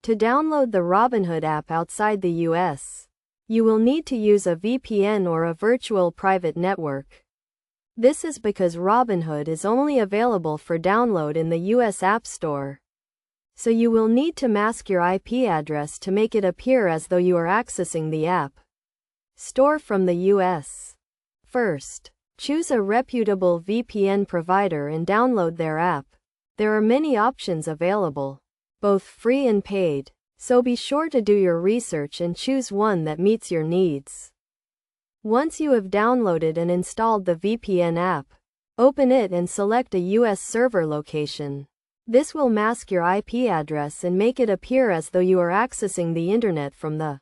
To download the Robinhood app outside the US, you will need to use a VPN or a virtual private network. This is because Robinhood is only available for download in the US App Store. So you will need to mask your IP address to make it appear as though you are accessing the app store from the US. First, choose a reputable VPN provider and download their app. There are many options available, both free and paid, so be sure to do your research and choose one that meets your needs. Once you have downloaded and installed the VPN app, open it and select a US server location. This will mask your IP address and make it appear as though you are accessing the internet from the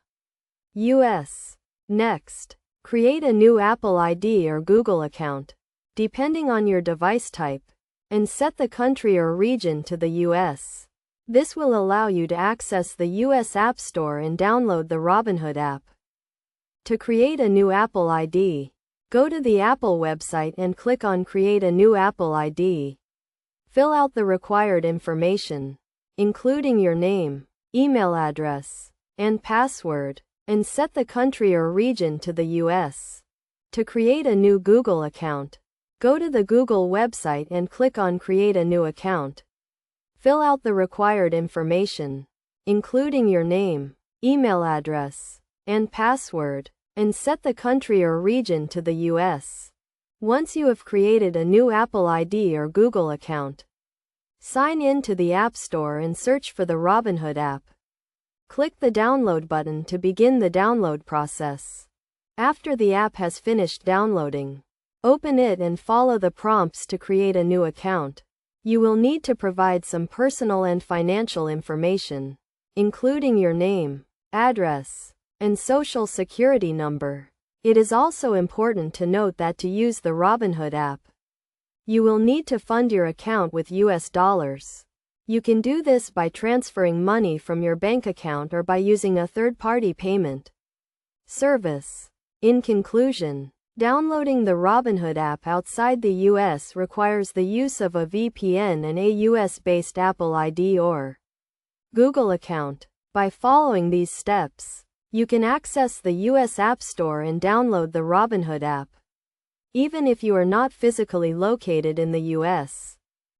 US. Next, create a new Apple ID or Google account, depending on your device type, and set the country or region to the US. This will allow you to access the US App Store and download the Robinhood app. To create a new Apple ID, go to the Apple website and click on Create a new Apple ID. Fill out the required information, including your name, email address, and password, and set the country or region to the US. To create a new Google account, go to the Google website and click on Create a new account. Fill out the required information, including your name, email address, and password, and set the country or region to the US. Once you have created a new Apple ID or Google account, sign in to the App Store and search for the Robinhood app. Click the download button to begin the download process. After the app has finished downloading, open it and follow the prompts to create a new account. You will need to provide some personal and financial information, including your name, address, and social security number. It is also important to note that to use the Robinhood app, you will need to fund your account with US dollars. You can do this by transferring money from your bank account or by using a third-party payment service. In conclusion, downloading the Robinhood app outside the US requires the use of a VPN and a US-based Apple ID or Google account. By following these steps, you can access the US App Store and download the Robinhood app, even if you are not physically located in the US.